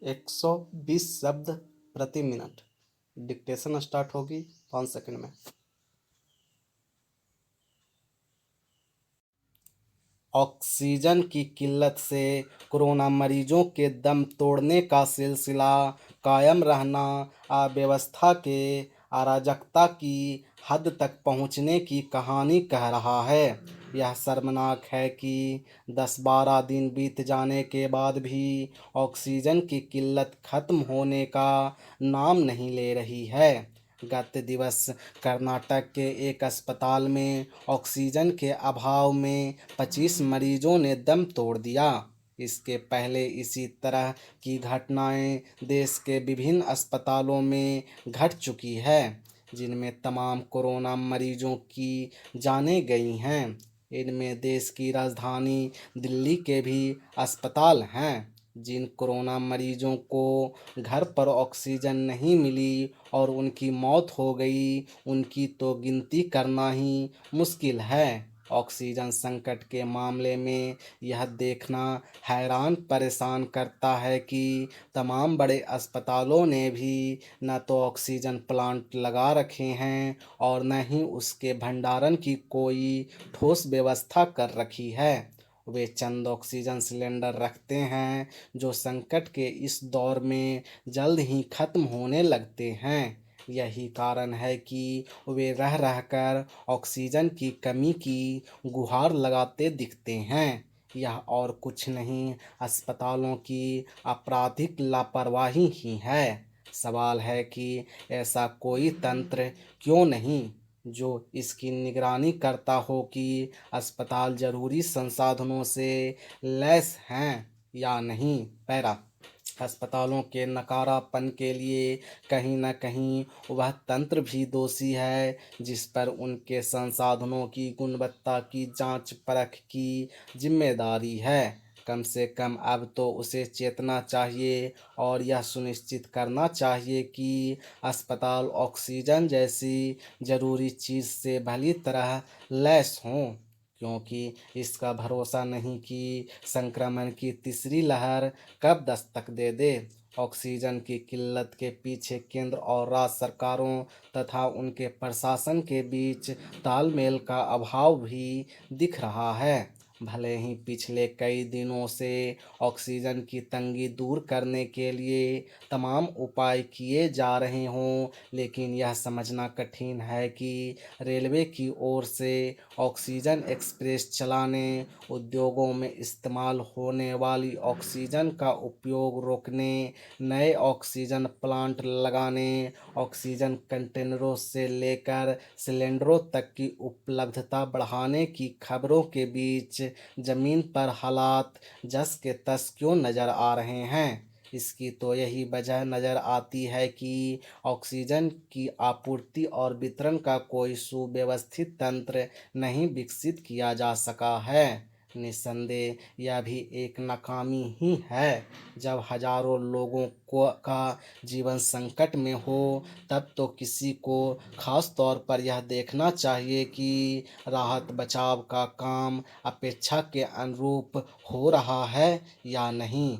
120 शब्द प्रति minute. Dictation start होगी 5 सेकंड में। ऑक्सीजन की किल्लत से कोरोना मरीजों के दम तोड़ने का सिलसिला कायम रहना अव्यवस्था के अराजकता की हद तक पहुंचने की कहानी कह रहा है। यह शर्मनाक है कि 10-12 दिन बीत जाने के बाद भी ऑक्सीजन की किल्लत खत्म होने का नाम नहीं ले रही है। गत दिवस कर्नाटक के एक अस्पताल में ऑक्सीजन के अभाव में 25 मरीजों ने दम तोड़ दिया। इसके पहले इसी तरह की घटनाएं देश के विभिन्न अस्पतालों में घट चुकी है, जिनमें तमाम कोरोना मरीजों की जानें गई हैं। इनमें देश की राजधानी दिल्ली के भी अस्पताल हैं। जिन कोरोना मरीजों को घर पर ऑक्सीजन नहीं मिली और उनकी मौत हो गई, उनकी तो गिनती करना ही मुश्किल है। ऑक्सीजन संकट के मामले में यह देखना हैरान परेशान करता है कि तमाम बड़े अस्पतालों ने भी न तो ऑक्सीजन प्लांट लगा रखे हैं और न ही उसके भंडारण की कोई ठोस व्यवस्था कर रखी है। वे चंद ऑक्सीजन सिलेंडर रखते हैं जो संकट के इस दौर में जल्द ही खत्म होने लगते हैं। यही कारण है कि वे रह रहकर ऑक्सीजन की कमी की गुहार लगाते दिखते हैं। यह और कुछ नहीं, अस्पतालों की आपराधिक लापरवाही ही है। सवाल है कि ऐसा कोई तंत्र क्यों नहीं जो इसकी निगरानी करता हो कि अस्पताल जरूरी संसाधनों से लैस हैं या नहीं। पैरा अस्पतालों के नकारापन के लिए कहीं न कहीं वह तंत्र भी दोषी है जिस पर उनके संसाधनों की गुणवत्ता की जांच परख की जिम्मेदारी है। कम से कम अब तो उसे चेतना चाहिए और यह सुनिश्चित करना चाहिए कि अस्पताल ऑक्सीजन जैसी ज़रूरी चीज़ से भली तरह लैस हों, क्योंकि इसका भरोसा नहीं कि संक्रमण की तीसरी लहर कब दस्तक दे दे। ऑक्सीजन की किल्लत के पीछे केंद्र और राज्य सरकारों तथा उनके प्रशासन के बीच तालमेल का अभाव भी दिख रहा है। भले ही पिछले कई दिनों से ऑक्सीजन की तंगी दूर करने के लिए तमाम उपाय किए जा रहे हों, लेकिन यह समझना कठिन है कि रेलवे की ओर से ऑक्सीजन एक्सप्रेस चलाने, उद्योगों में इस्तेमाल होने वाली ऑक्सीजन का उपयोग रोकने, नए ऑक्सीजन प्लांट लगाने, ऑक्सीजन कंटेनरों से लेकर सिलेंडरों तक की उपलब्धता बढ़ाने की खबरों के बीच जमीन पर हालात जस के तस क्यों नज़र आ रहे हैं। इसकी तो यही वजह नज़र आती है कि ऑक्सीजन की आपूर्ति और वितरण का कोई सुव्यवस्थित तंत्र नहीं विकसित किया जा सका है। निस्संदेह यह भी एक नाकामी ही है। जब हजारों लोगों का जीवन संकट में हो, तब तो किसी को खास तौर पर यह देखना चाहिए कि राहत बचाव का काम अपेक्षा के अनुरूप हो रहा है या नहीं।